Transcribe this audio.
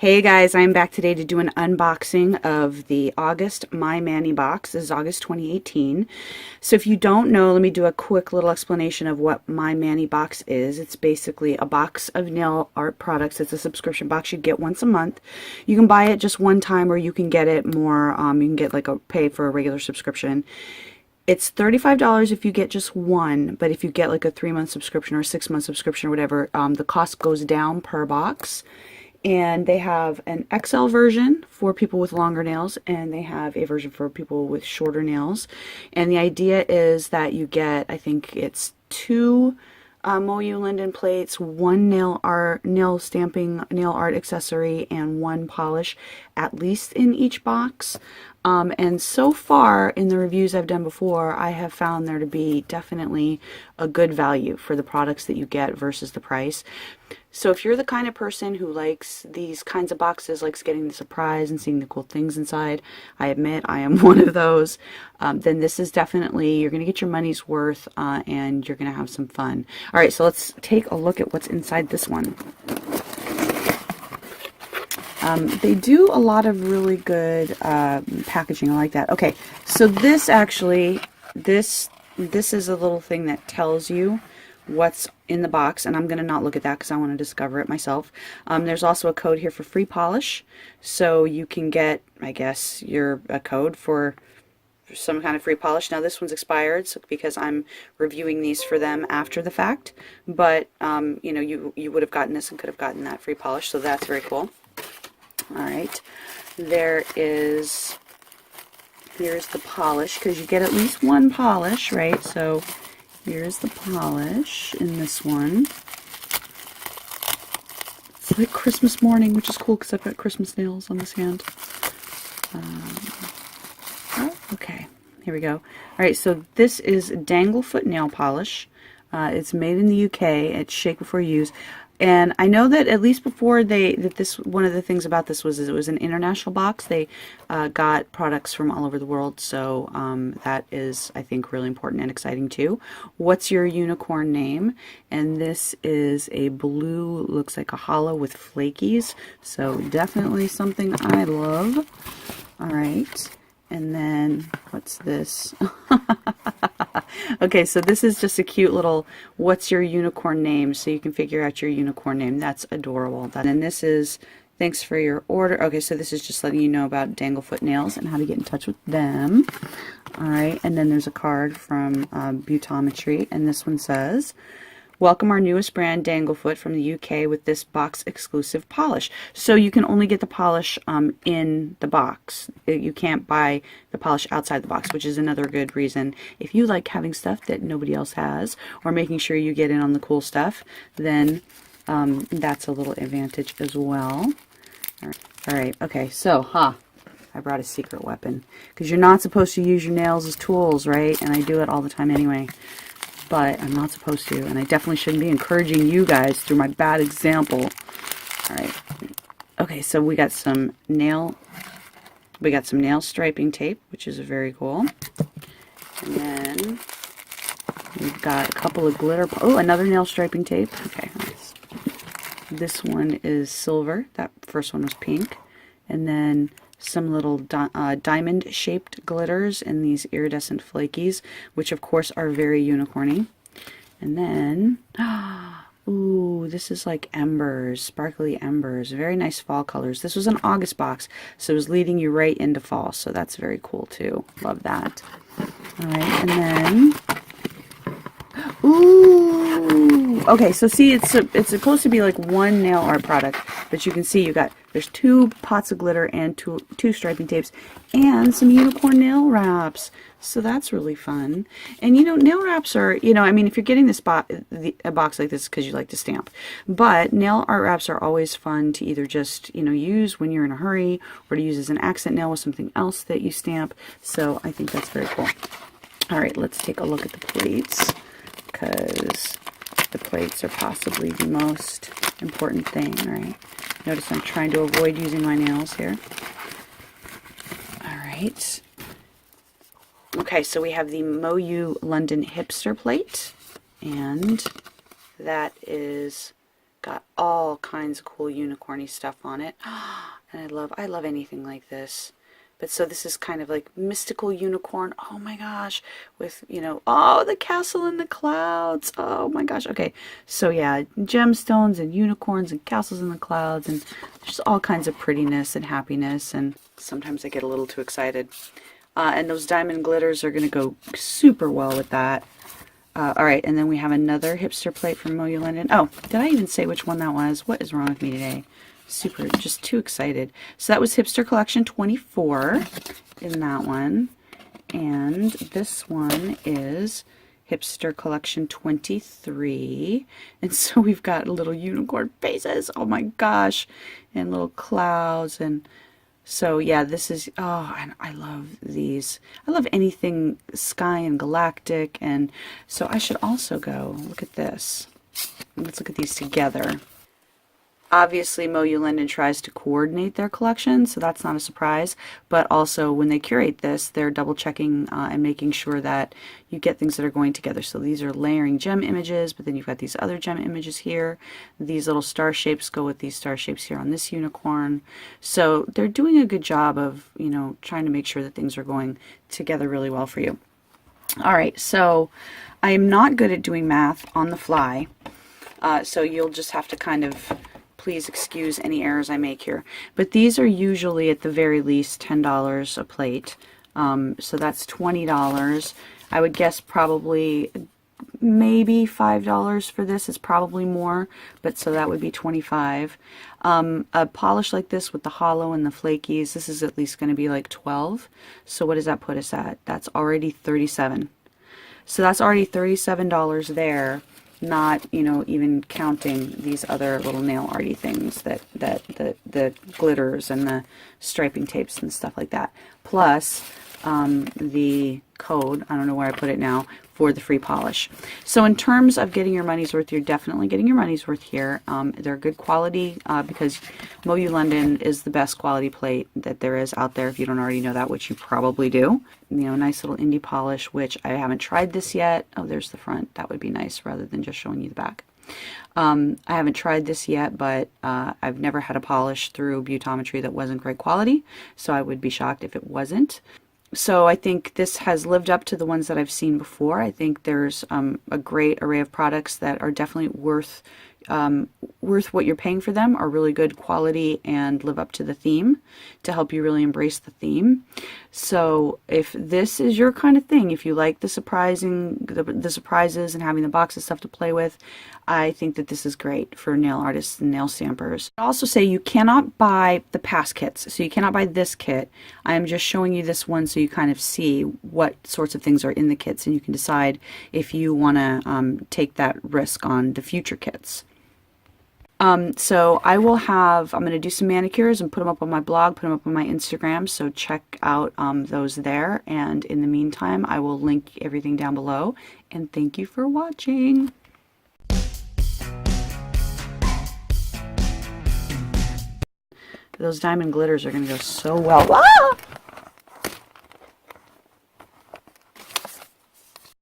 Hey guys, I'm back today to do an unboxing of the August My Mani box. This is August 2018. So if you don't know, let me do a quick little explanation of what My Mani box is. It's basically a box of nail art products. It's a subscription box you get once a month. You can buy it just one time or you can get it more, you can get like a pay for a regular subscription. It's $35 if you get just one, but if you get like a 3-month subscription or a 6-month subscription or whatever, the cost goes down per box. And they have an XL version for people with longer nails, and they have a version for people with shorter nails. And the idea is that you get, I think it's 2 Moyu Linden plates, 1 nail stamping, nail art accessory, and 1 polish, at least in each box. And so far in the reviews I've done before, I have found there to be definitely a good value for the products that you get versus the price. So if you're the kind of person who likes these kinds of boxes, likes getting the surprise and seeing the cool things inside, I admit I am one of those, then this is definitely, you're going to get your money's worth and you're going to have some fun. All right, so let's take a look at what's inside this one. They do a lot of really good packaging. I like that. Okay, so this actually, this is a little thing that tells you what's in the box, and I'm going to not look at that because I want to discover it myself. There's also a code here for free polish, so you can get, I guess, a code for some kind of free polish. Now this one's expired, so because I'm reviewing these for them after the fact, but you know, you would have gotten this and could have gotten that free polish, so that's very cool. All right, here's the polish, because you get at least one polish, right? So here's the polish in this one. It's like Christmas morning, which is cool because I've got Christmas nails on this hand. Okay, here we go. All right, so this is Danglefoot nail polish. It's made in the UK. It's shake before use. And I know that at least before one of the things about this was it was an international box. They got products from all over the world, so that is, I think, really important and exciting too. What's your unicorn name? And this is a blue, looks like a hollow with flakies, so definitely something I love. All right. And then, what's this? Okay, so this is just a cute little, what's your unicorn name? So you can figure out your unicorn name. That's adorable. And this is, thanks for your order. Okay, so this is just letting you know about Danglefoot Nails and how to get in touch with them. All right, and then there's a card from Beautometry, and this one says, welcome our newest brand, Danglefoot, from the UK with this box exclusive polish. So you can only get the polish in the box. You can't buy the polish outside the box, which is another good reason. If you like having stuff that nobody else has, or making sure you get in on the cool stuff, then that's a little advantage as well. All right, okay, so, I brought a secret weapon. Because you're not supposed to use your nails as tools, right? And I do it all the time anyway. But I'm not supposed to, and I definitely shouldn't be encouraging you guys through my bad example. All right. Okay, so we got some nail striping tape, which is very cool. And then we've got a couple of glitter. Oh, another nail striping tape. Okay, nice. This one is silver. That first one was pink. And then some little diamond-shaped glitters and these iridescent flakies, which of course are very unicorny. And then, ooh, this is like embers, sparkly embers, very nice fall colors. This was an August box, so it was leading you right into fall, so that's very cool too. Love that. All right, and then, ooh, okay, so see, it's supposed to be like one nail art product, but you can see there's 2 pots of glitter and two striping tapes and some unicorn nail wraps. So that's really fun. And you know, nail wraps are, you know, I mean, if you're getting a box like this because you like to stamp, but nail art wraps are always fun to either just, you know, use when you're in a hurry or to use as an accent nail with something else that you stamp. So I think that's very cool. All right, let's take a look at the plates, because the plates are possibly the most important thing, right? Notice I'm trying to avoid using my nails here. All right. Okay, so we have the Moyu London Hipster plate, and that is Got all kinds of cool unicorny stuff on it. And I love anything like this. But so this is kind of like mystical unicorn. Oh my gosh. With, you know, oh, the castle in the clouds. Oh my gosh. Okay. So yeah, gemstones and unicorns and castles in the clouds and just all kinds of prettiness and happiness. And sometimes I get a little too excited. And those diamond glitters are going to go super well with that. All right, and then we have another hipster plate from Moyu London. Oh, did I even say which one that was? What is wrong with me today? Super, just too excited. So that was Hipster Collection 24 in that one. And this one is Hipster Collection 23. And so we've got little unicorn faces. Oh my gosh. And little clouds. And so yeah, this is, oh, and I love these. I love anything sky and galactic. And so I should also go look at this. Let's look at these together. Obviously, Moyu London tries to coordinate their collection, so that's not a surprise. But also, when they curate this, they're double checking and making sure that you get things that are going together. So these are layering gem images, but then you've got these other gem images here. These little star shapes go with these star shapes here on this unicorn. So they're doing a good job of, you know, trying to make sure that things are going together really well for you. All right, so I am not good at doing math on the fly, so you'll just have to kind of please excuse any errors I make here. But these are usually at the very least $10 a plate. So that's $20. I would guess probably maybe $5 for this. It's probably more, but so that would be $25. A polish like this with the hollow and the flakies, this is at least going to be like $12. So what does that put us at? That's already $37. So that's already $37 there. Not, you know, even counting these other little nail arty things that the glitters and the striping tapes and stuff like that. Plus the code, I don't know where I put it now, for the free polish. So in terms of getting your money's worth, you're definitely getting your money's worth here. They're good quality because Moyu London is the best quality plate that there is out there, if you don't already know that, which you probably do. You know, nice little indie polish, which I haven't tried this yet. Oh, there's the front. That would be nice rather than just showing you the back. I haven't tried this yet, but I've never had a polish through Beautometry that wasn't great quality, so I would be shocked if it wasn't. So I think this has lived up to the ones that I've seen before. I think there's a great array of products that are definitely worth what you're paying for them, are really good quality and live up to the theme to help you really embrace the theme. So if this is your kind of thing, if you like the surprises and having the box of stuff to play with, I think that this is great for nail artists and nail stampers. I also say you cannot buy the past kits, so you cannot buy this kit. I am just showing you this one so you kind of see what sorts of things are in the kits, and you can decide if you want to take that risk on the future kits. So I'm going to do some manicures and put them up on my blog, put them up on my Instagram, so check out those there. And in the meantime, I will link everything down below. And thank you for watching. Those diamond glitters are going to go so well. Ah!